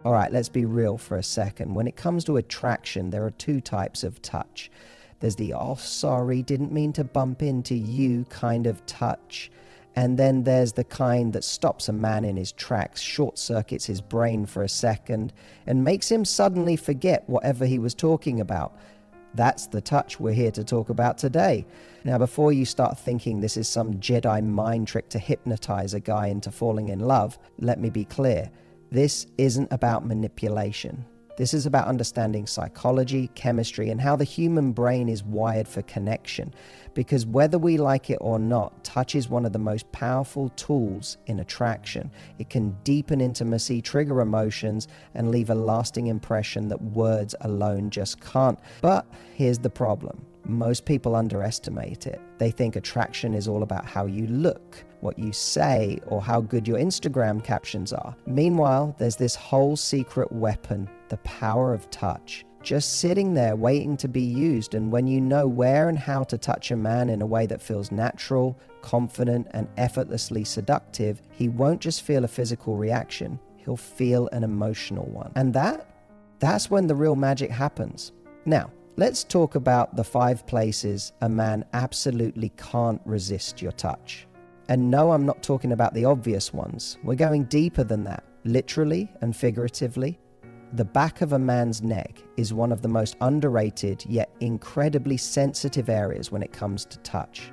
All right, let's be real for a second. When it comes to attraction, there are two types of touch. There's the, oh, sorry, didn't mean to bump into you kind of touch. And then there's the kind that stops a man in his tracks, short-circuits his brain for a second, and makes him suddenly forget whatever he was talking about. That's the touch we're here to talk about today. Now, before you start thinking this is some Jedi mind trick to hypnotize a guy into falling in love, let me be clear. This isn't about manipulation. This is about understanding psychology, chemistry, and how the human brain is wired for connection. Because whether we like it or not, touch is one of the most powerful tools in attraction. It can deepen intimacy, trigger emotions, and leave a lasting impression that words alone just can't. But here's the problem. Most people underestimate it. They think attraction is all about how you look, what you say, or how good your Instagram captions are. Meanwhile, there's this whole secret weapon, the power of touch, just sitting there waiting to be used. And when you know where and how to touch a man in a way that feels natural, confident, and effortlessly seductive, he won't just feel a physical reaction, he'll feel an emotional one. And that's when the real magic happens. Now, let's talk about the 5 places a man absolutely can't resist your touch. And no, I'm not talking about the obvious ones. We're going deeper than that, literally and figuratively. The back of a man's neck is one of the most underrated yet incredibly sensitive areas when it comes to touch.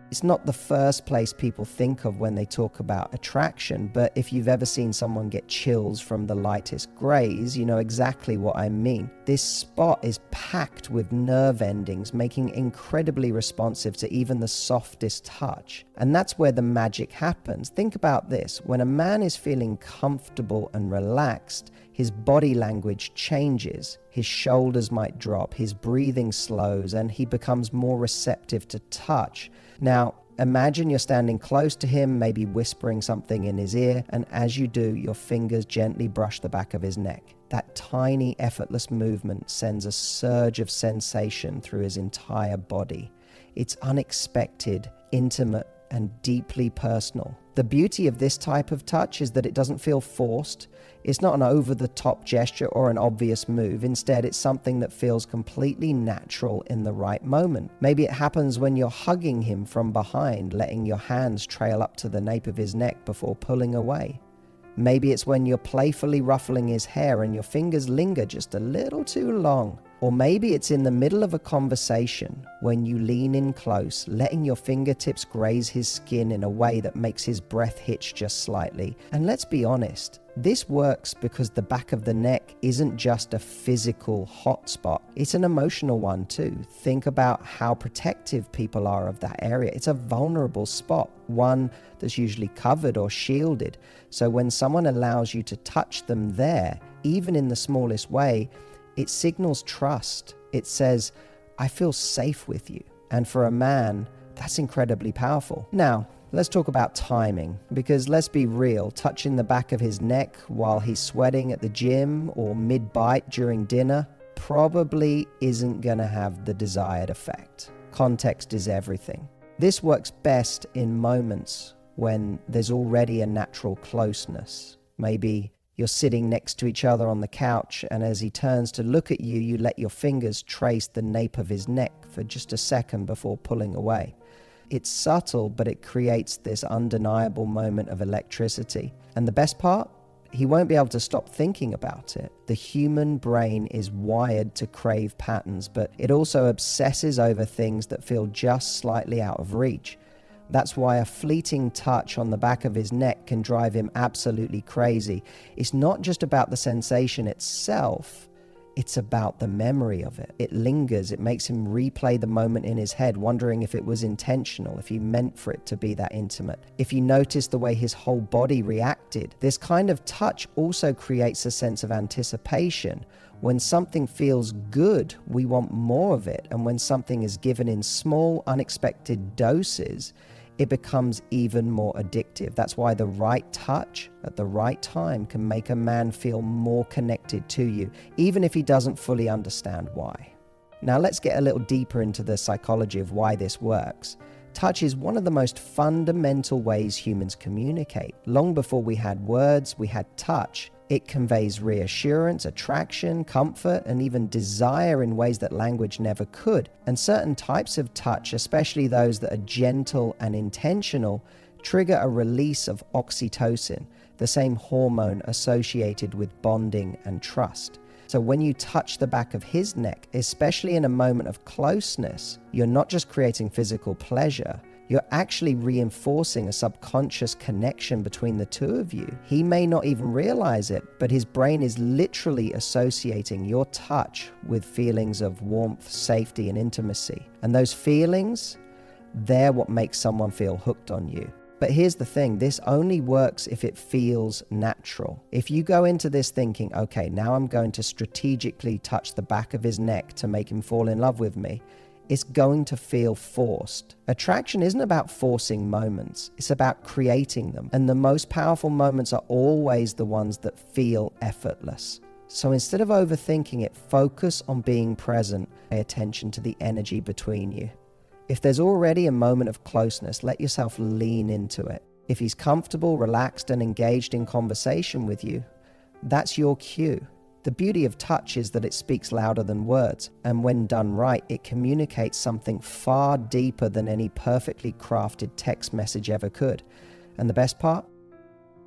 It's not the first place people think of when they talk about attraction, but if you've ever seen someone get chills from the lightest grays, you know exactly what I mean. This spot is packed with nerve endings, making it incredibly responsive to even the softest touch. And that's where the magic happens. Think about this. When a man is feeling comfortable and relaxed, his body language changes. His shoulders might drop, his breathing slows, and he becomes more receptive to touch. Now, imagine you're standing close to him, maybe whispering something in his ear, and as you do, your fingers gently brush the back of his neck. That tiny, effortless movement sends a surge of sensation through his entire body. It's unexpected, intimate, and deeply personal. The beauty of this type of touch is that it doesn't feel forced. It's not an over-the-top gesture or an obvious move. Instead, it's something that feels completely natural in the right moment. Maybe it happens when you're hugging him from behind, letting your hands trail up to the nape of his neck before pulling away. Maybe it's when you're playfully ruffling his hair and your fingers linger just a little too long. Or maybe it's in the middle of a conversation when you lean in close, letting your fingertips graze his skin in a way that makes his breath hitch just slightly. And let's be honest, this works because the back of the neck isn't just a physical hot spot. It's an emotional one too. Think about how protective people are of that area. It's a vulnerable spot, one that's usually covered or shielded. So when someone allows you to touch them there, even in the smallest way, it signals trust. It says, I feel safe with you. And for a man, that's incredibly powerful. Now, let's talk about timing, because let's be real, touching the back of his neck while he's sweating at the gym or mid-bite during dinner probably isn't going to have the desired effect. Context is everything. This works best in moments when there's already a natural closeness. Maybe you're sitting next to each other on the couch, and as he turns to look at you, you let your fingers trace the nape of his neck for just a second before pulling away. It's subtle, but it creates this undeniable moment of electricity. And the best part? He won't be able to stop thinking about it. The human brain is wired to crave patterns, but it also obsesses over things that feel just slightly out of reach. That's why a fleeting touch on the back of his neck can drive him absolutely crazy. It's not just about the sensation itself, it's about the memory of it. It lingers, it makes him replay the moment in his head, wondering if it was intentional, if he meant for it to be that intimate. If you notice the way his whole body reacted, this kind of touch also creates a sense of anticipation. When something feels good, we want more of it. And when something is given in small, unexpected doses, it becomes even more addictive. That's why the right touch at the right time can make a man feel more connected to you, even if he doesn't fully understand why. Now let's get a little deeper into the psychology of why this works. Touch is one of the most fundamental ways humans communicate. Long before we had words, we had touch. It conveys reassurance, attraction, comfort, and even desire in ways that language never could. And certain types of touch, especially those that are gentle and intentional, trigger a release of oxytocin, the same hormone associated with bonding and trust. So when you touch the back of his neck, especially in a moment of closeness, you're not just creating physical pleasure, you're actually reinforcing a subconscious connection between the two of you. He may not even realize it, but his brain is literally associating your touch with feelings of warmth, safety, and intimacy. And those feelings, they're what makes someone feel hooked on you. But here's the thing, this only works if it feels natural. If you go into this thinking, okay, now I'm going to strategically touch the back of his neck to make him fall in love with me, it's going to feel forced. Attraction isn't about forcing moments, it's about creating them. And the most powerful moments are always the ones that feel effortless. So instead of overthinking it, focus on being present. Pay attention to the energy between you. If there's already a moment of closeness, let yourself lean into it. If he's comfortable, relaxed, and engaged in conversation with you, that's your cue. The beauty of touch is that it speaks louder than words, and when done right, it communicates something far deeper than any perfectly crafted text message ever could. And the best part?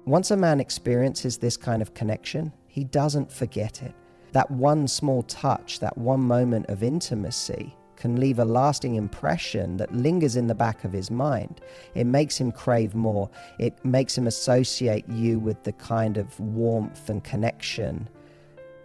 Once a man experiences this kind of connection, he doesn't forget it. That one small touch, that one moment of intimacy, can leave a lasting impression that lingers in the back of his mind. It makes him crave more. It makes him associate you with the kind of warmth and connection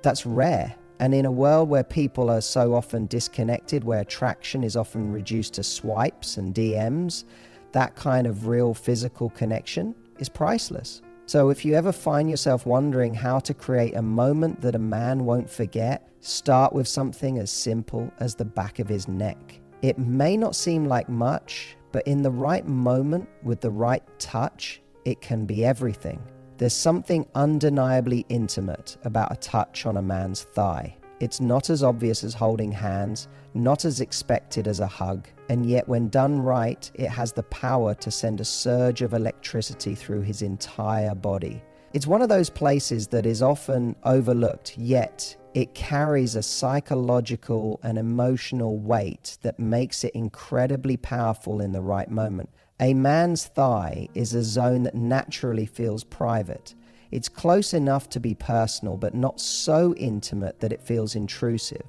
that's rare. And in a world where people are so often disconnected, where attraction is often reduced to swipes and DMs, that kind of real physical connection is priceless. So if you ever find yourself wondering how to create a moment that a man won't forget, start with something as simple as the back of his neck. It may not seem like much, but in the right moment with the right touch, it can be everything. There's something undeniably intimate about a touch on a man's thigh. It's not as obvious as holding hands, not as expected as a hug, and yet when done right, it has the power to send a surge of electricity through his entire body. It's one of those places that is often overlooked, yet it carries a psychological and emotional weight that makes it incredibly powerful in the right moment. A man's thigh is a zone that naturally feels private. It's close enough to be personal, but not so intimate that it feels intrusive.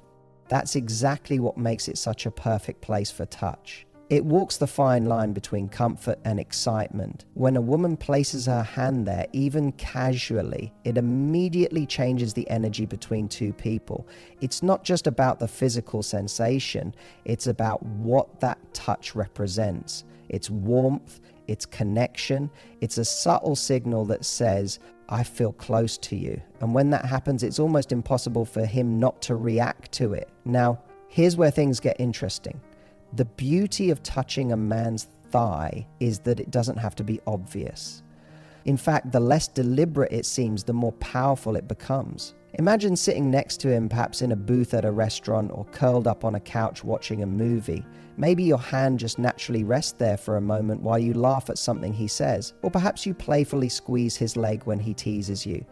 That's exactly what makes it such a perfect place for touch. It walks the fine line between comfort and excitement. When a woman places her hand there, even casually, it immediately changes the energy between two people. It's not just about the physical sensation, it's about what that touch represents. It's warmth, it's connection, it's a subtle signal that says, I feel close to you. And when that happens, it's almost impossible for him not to react to it. Now, here's where things get interesting. The beauty of touching a man's thigh is that it doesn't have to be obvious. In fact, the less deliberate it seems, the more powerful it becomes. Imagine sitting next to him, perhaps in a booth at a restaurant or curled up on a couch watching a movie. Maybe your hand just naturally rests there for a moment while you laugh at something he says, or perhaps you playfully squeeze his leg when he teases you.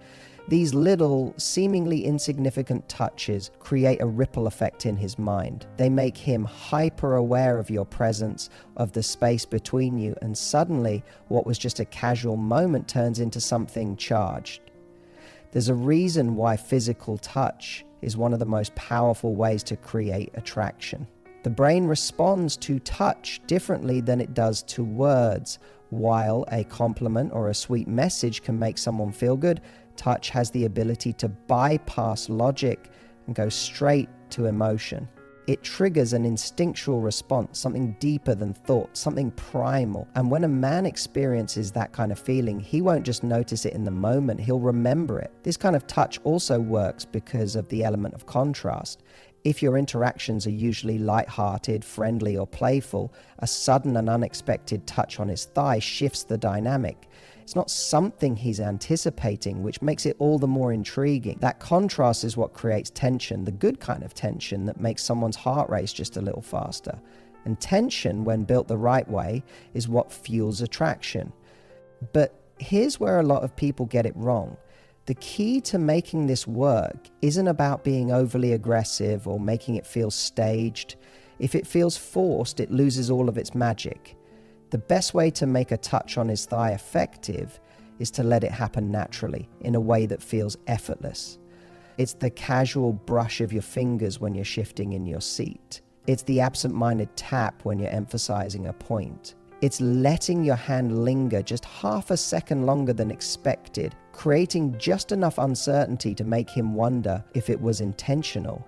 These little, seemingly insignificant touches create a ripple effect in his mind. They make him hyper aware of your presence, of the space between you, and suddenly what was just a casual moment turns into something charged. There's a reason why physical touch is one of the most powerful ways to create attraction. The brain responds to touch differently than it does to words. While a compliment or a sweet message can make someone feel good, touch has the ability to bypass logic and go straight to emotion. It triggers an instinctual response, something deeper than thought, something primal. And when a man experiences that kind of feeling, he won't just notice it in the moment, he'll remember it. This kind of touch also works because of the element of contrast. If your interactions are usually light-hearted, friendly, or playful, a sudden and unexpected touch on his thigh shifts the dynamic. It's not something he's anticipating, which makes it all the more intriguing. That contrast is what creates tension, the good kind of tension that makes someone's heart race just a little faster. And tension, when built the right way, is what fuels attraction. But here's where a lot of people get it wrong. The key to making this work isn't about being overly aggressive or making it feel staged. If it feels forced, it loses all of its magic. The best way to make a touch on his thigh effective is to let it happen naturally, in a way that feels effortless. It's the casual brush of your fingers when you're shifting in your seat. It's the absent-minded tap when you're emphasizing a point. It's letting your hand linger just half a second longer than expected, creating just enough uncertainty to make him wonder if it was intentional.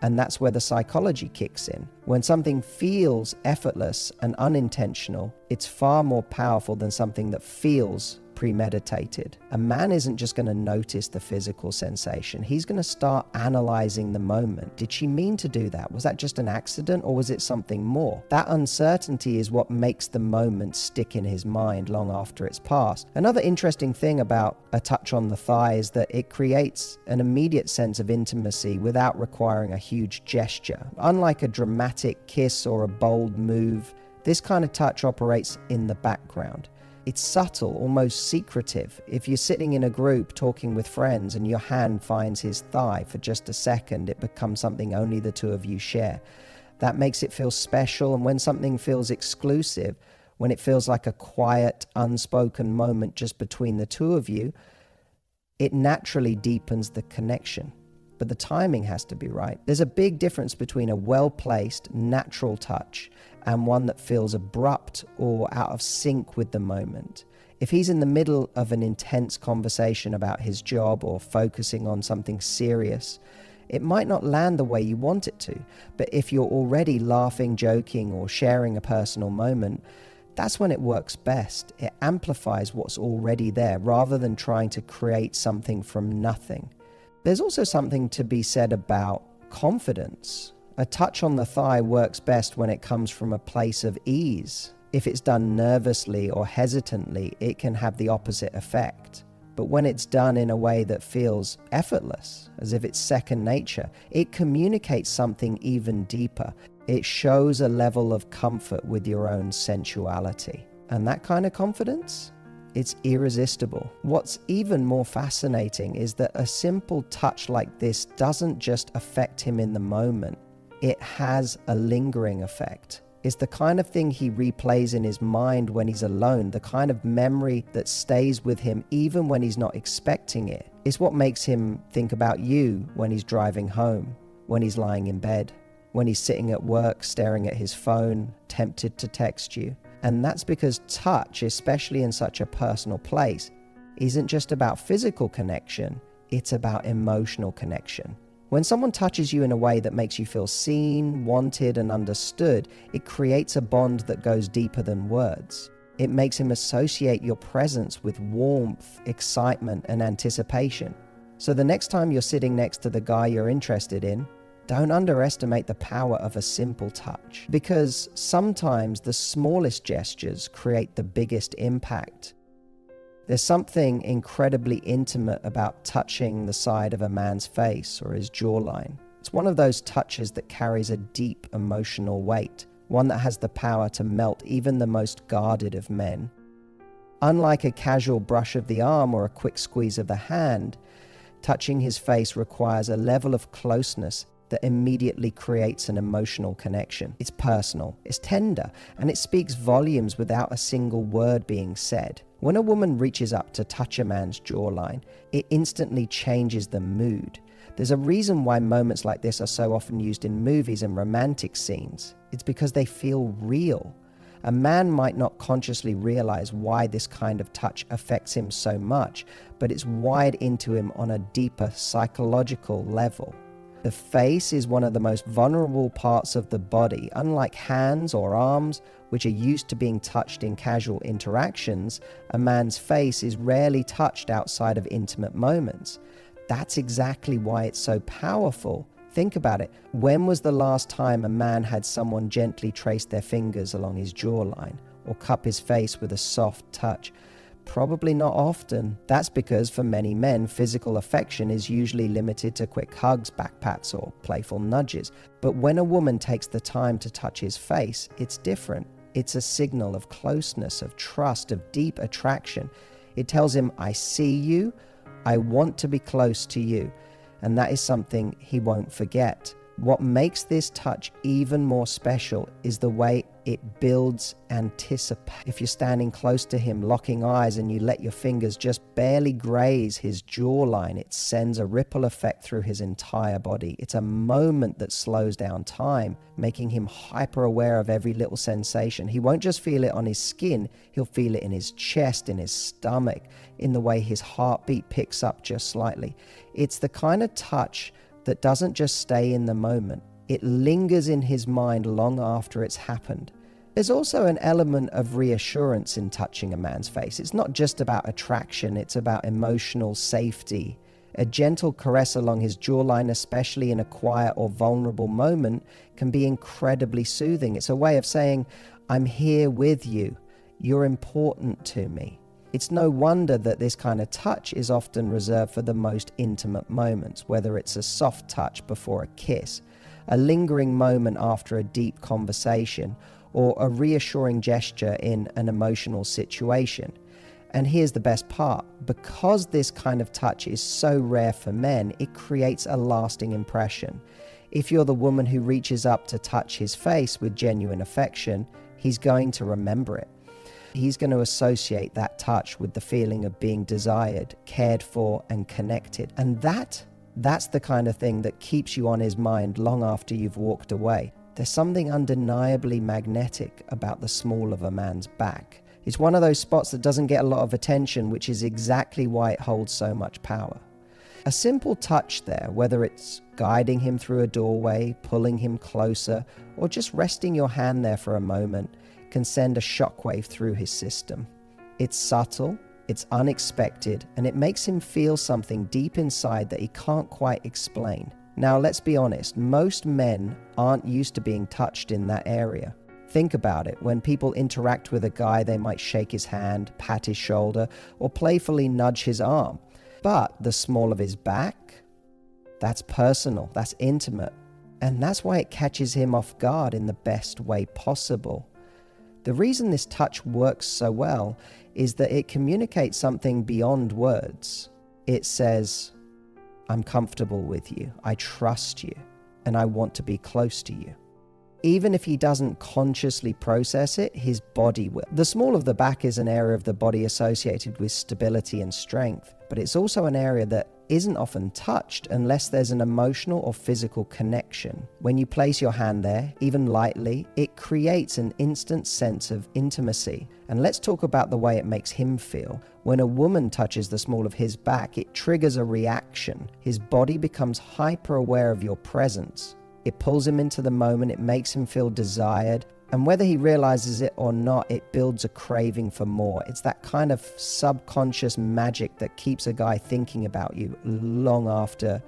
And that's where the psychology kicks in. When something feels effortless and unintentional, it's far more powerful than something that feels premeditated. A man isn't just going to notice the physical sensation. He's going to start analyzing the moment. Did she mean to do that? Was that just an accident, or was it something more? That uncertainty is what makes the moment stick in his mind long after it's passed. Another interesting thing about a touch on the thigh is that it creates an immediate sense of intimacy without requiring a huge gesture. Unlike a dramatic kiss or a bold move, this kind of touch operates in the background. It's subtle, almost secretive. If you're sitting in a group talking with friends and your hand finds his thigh for just a second, it becomes something only the two of you share. That makes it feel special, and when something feels exclusive, when it feels like a quiet, unspoken moment just between the two of you, it naturally deepens the connection. But the timing has to be right. There's a big difference between a well-placed, natural touch and one that feels abrupt or out of sync with the moment. If he's in the middle of an intense conversation about his job or focusing on something serious, it might not land the way you want it to. But if you're already laughing, joking, or sharing a personal moment, that's when it works best. It amplifies what's already there rather than trying to create something from nothing. There's also something to be said about confidence. A touch on the thigh works best when it comes from a place of ease. If it's done nervously or hesitantly, it can have the opposite effect. But when it's done in a way that feels effortless, as if it's second nature, it communicates something even deeper. It shows a level of comfort with your own sensuality. And that kind of confidence? It's irresistible. What's even more fascinating is that a simple touch like this doesn't just affect him in the moment. It has a lingering effect. It's the kind of thing he replays in his mind when he's alone, the kind of memory that stays with him even when he's not expecting it. It's what makes him think about you when he's driving home, when he's lying in bed, when he's sitting at work staring at his phone, tempted to text you. And that's because touch, especially in such a personal place, isn't just about physical connection, it's about emotional connection. When someone touches you in a way that makes you feel seen, wanted, and understood, it creates a bond that goes deeper than words. It makes him associate your presence with warmth, excitement, and anticipation. So the next time you're sitting next to the guy you're interested in, don't underestimate the power of a simple touch, because sometimes the smallest gestures create the biggest impact. There's something incredibly intimate about touching the side of a man's face or his jawline. It's one of those touches that carries a deep emotional weight, one that has the power to melt even the most guarded of men. Unlike a casual brush of the arm or a quick squeeze of the hand, touching his face requires a level of closeness that immediately creates an emotional connection. It's personal, it's tender, and it speaks volumes without a single word being said. When a woman reaches up to touch a man's jawline, it instantly changes the mood. There's a reason why moments like this are so often used in movies and romantic scenes. It's because they feel real. A man might not consciously realize why this kind of touch affects him so much, but it's wired into him on a deeper psychological level. The face is one of the most vulnerable parts of the body. Unlike hands or arms, which are used to being touched in casual interactions, a man's face is rarely touched outside of intimate moments. That's exactly why it's so powerful. Think about it. When was the last time a man had someone gently trace their fingers along his jawline or cup his face with a soft touch? Probably not often. That's because for many men, physical affection is usually limited to quick hugs, back pats, or playful nudges. But when a woman takes the time to touch his face, it's different. It's a signal of closeness, of trust, of deep attraction. It tells him, I see you, I want to be close to you. And that is something he won't forget. What makes this touch even more special is the way it builds anticipation. If you're standing close to him, locking eyes, and you let your fingers just barely graze his jawline, it sends a ripple effect through his entire body. It's a moment that slows down time, making him hyper aware of every little sensation. He won't just feel it on his skin, he'll feel it in his chest, in his stomach, in the way his heartbeat picks up just slightly. It's the kind of touch that doesn't just stay in the moment. It lingers in his mind long after it's happened. There's also an element of reassurance in touching a man's face. It's not just about attraction, it's about emotional safety. A gentle caress along his jawline, especially in a quiet or vulnerable moment, can be incredibly soothing. It's a way of saying, I'm here with you. You're important to me. It's no wonder that this kind of touch is often reserved for the most intimate moments, whether it's a soft touch before a kiss, a lingering moment after a deep conversation, or a reassuring gesture in an emotional situation. And here's the best part. Because this kind of touch is so rare for men, it creates a lasting impression. If you're the woman who reaches up to touch his face with genuine affection, he's going to remember it. He's going to associate that touch with the feeling of being desired, cared for, and connected. And that's the kind of thing that keeps you on his mind long after you've walked away. There's something undeniably magnetic about the small of a man's back. It's one of those spots that doesn't get a lot of attention, which is exactly why it holds so much power. A simple touch there, whether it's guiding him through a doorway, pulling him closer, or just resting your hand there for a moment, can send a shockwave through his system. It's subtle, it's unexpected, and it makes him feel something deep inside that he can't quite explain. Now, let's be honest, most men aren't used to being touched in that area. Think about it. When people interact with a guy, they might shake his hand, pat his shoulder, or playfully nudge his arm. But the small of his back, that's personal, that's intimate, and that's why it catches him off guard in the best way possible. The reason this touch works so well is that it communicates something beyond words. It says, I'm comfortable with you, I trust you, and I want to be close to you. Even if he doesn't consciously process it, his body will. The small of the back is an area of the body associated with stability and strength, but it's also an area that isn't often touched unless there's an emotional or physical connection. When you place your hand there, even lightly, it creates an instant sense of intimacy. And let's talk about the way it makes him feel. When a woman touches the small of his back, it triggers a reaction. His body becomes hyper aware of your presence. It pulls him into the moment, it makes him feel desired, and whether he realizes it or not, it builds a craving for more. It's that kind of subconscious magic that keeps a guy thinking about you long after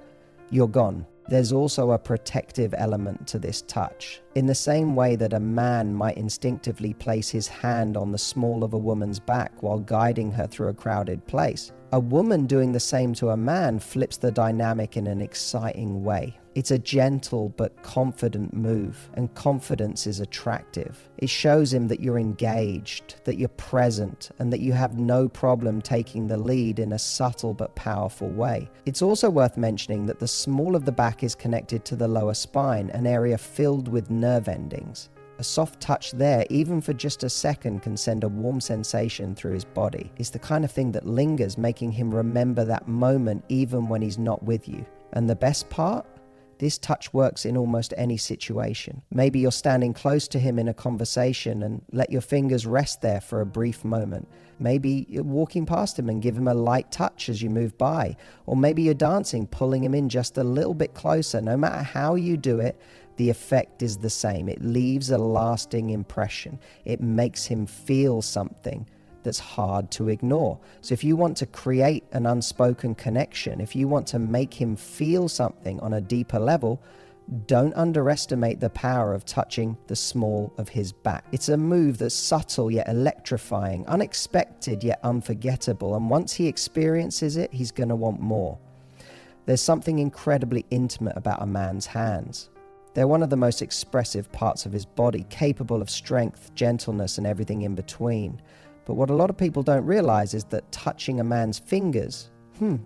you're gone. There's also a protective element to this touch. In the same way that a man might instinctively place his hand on the small of a woman's back while guiding her through a crowded place, a woman doing the same to a man flips the dynamic in an exciting way. It's a gentle but confident move, and confidence is attractive. It shows him that you're engaged, that you're present, and that you have no problem taking the lead in a subtle but powerful way. It's also worth mentioning that the small of the back is connected to the lower spine, an area filled with nerve endings. A soft touch there, even for just a second, can send a warm sensation through his body. It's the kind of thing that lingers, making him remember that moment even when he's not with you. And the best part? This touch works in almost any situation. Maybe you're standing close to him in a conversation and let your fingers rest there for a brief moment. Maybe you're walking past him and give him a light touch as you move by. Or maybe you're dancing, pulling him in just a little bit closer. No matter how you do it, the effect is the same. It leaves a lasting impression. It makes him feel something that's hard to ignore. So if you want to create an unspoken connection, if you want to make him feel something on a deeper level, don't underestimate the power of touching the small of his back. It's a move that's subtle yet electrifying, unexpected yet unforgettable, and once he experiences it, he's going to want more. There's something incredibly intimate about a man's hands. They're one of the most expressive parts of his body, capable of strength, gentleness, and everything in between. But what a lot of people don't realize is that touching a man's fingers,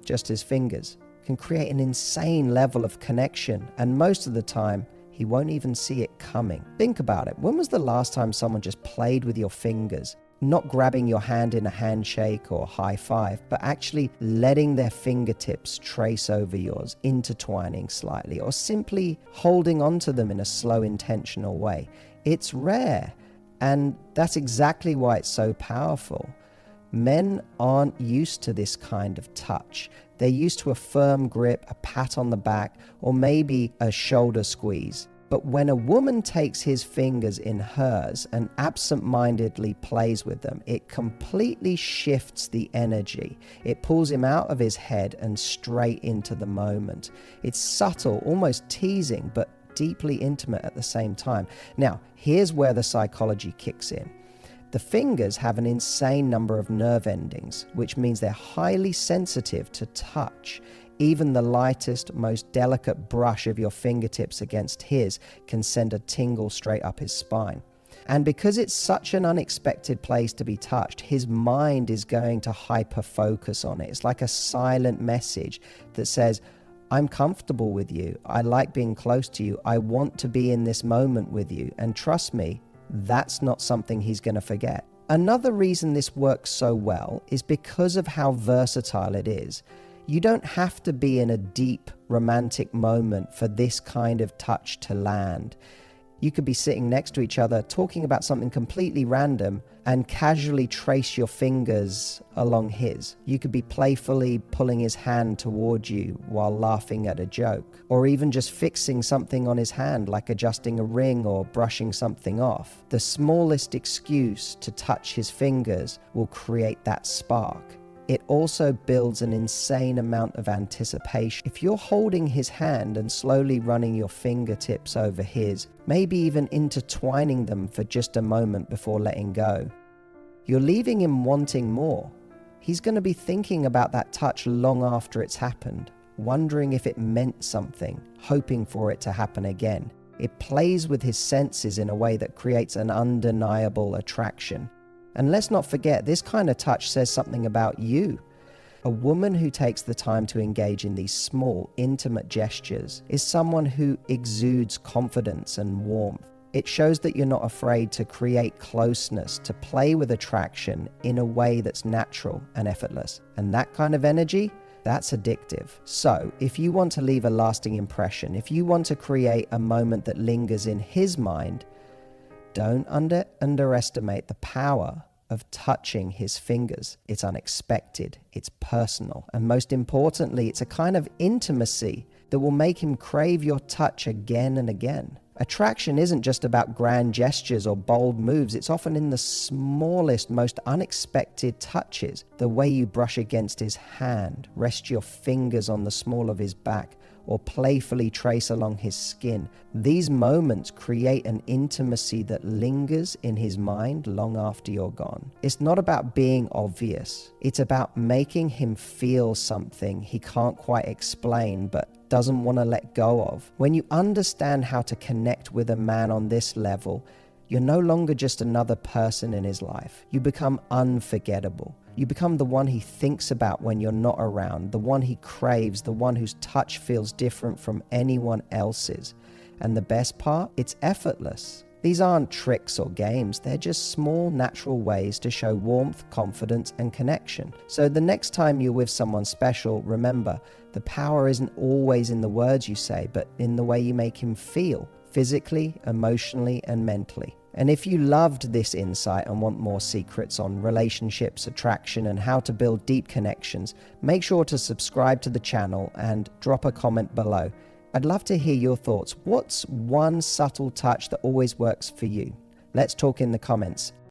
just his fingers, can create an insane level of connection, and most of the time, he won't even see it coming. Think about it. When was the last time someone just played with your fingers? Not grabbing your hand in a handshake or high five, but actually letting their fingertips trace over yours, intertwining slightly, or simply holding onto them in a slow, intentional way. It's rare, and that's exactly why it's so powerful. Men aren't used to this kind of touch. They're used to a firm grip, a pat on the back, or maybe a shoulder squeeze. But when a woman takes his fingers in hers and absent-mindedly plays with them, it completely shifts the energy. It pulls him out of his head and straight into the moment. It's subtle, almost teasing, but deeply intimate at the same time. Now, here's where the psychology kicks in. The fingers have an insane number of nerve endings, which means they're highly sensitive to touch. Even the lightest, most delicate brush of your fingertips against his can send a tingle straight up his spine. And because it's such an unexpected place to be touched, his mind is going to hyper-focus on it. It's like a silent message that says, I'm comfortable with you. I like being close to you. I want to be in this moment with you. And trust me, that's not something he's going to forget. Another reason this works so well is because of how versatile it is. You don't have to be in a deep romantic moment for this kind of touch to land. You could be sitting next to each other talking about something completely random and casually trace your fingers along his. You could be playfully pulling his hand toward you while laughing at a joke, or even just fixing something on his hand like adjusting a ring or brushing something off. The smallest excuse to touch his fingers will create that spark. It also builds an insane amount of anticipation. If you're holding his hand and slowly running your fingertips over his, maybe even intertwining them for just a moment before letting go, you're leaving him wanting more. He's going to be thinking about that touch long after it's happened, wondering if it meant something, hoping for it to happen again. It plays with his senses in a way that creates an undeniable attraction. And let's not forget, this kind of touch says something about you. A woman who takes the time to engage in these small, intimate gestures is someone who exudes confidence and warmth. It shows that you're not afraid to create closeness, to play with attraction in a way that's natural and effortless. And that kind of energy, that's addictive. So, if you want to leave a lasting impression, if you want to create a moment that lingers in his mind, don't underestimate the power of touching his fingers. It's unexpected, it's personal, and most importantly, it's a kind of intimacy that will make him crave your touch again and again. Attraction isn't just about grand gestures or bold moves. It's often in the smallest, most unexpected touches. The way you brush against his hand, rest your fingers on the small of his back, or playfully trace along his skin. These moments create an intimacy that lingers in his mind long after you're gone. It's not about being obvious. It's about making him feel something he can't quite explain but doesn't want to let go of. When you understand how to connect with a man on this level, you're no longer just another person in his life. You become unforgettable. You become the one he thinks about when you're not around, the one he craves, the one whose touch feels different from anyone else's. And the best part, it's effortless. These aren't tricks or games, they're just small, natural ways to show warmth, confidence, and connection. So the next time you're with someone special, remember, the power isn't always in the words you say, but in the way you make him feel, physically, emotionally, and mentally. And if you loved this insight and want more secrets on relationships, attraction, and how to build deep connections, make sure to subscribe to the channel and drop a comment below. I'd love to hear your thoughts. What's one subtle touch that always works for you? Let's talk in the comments.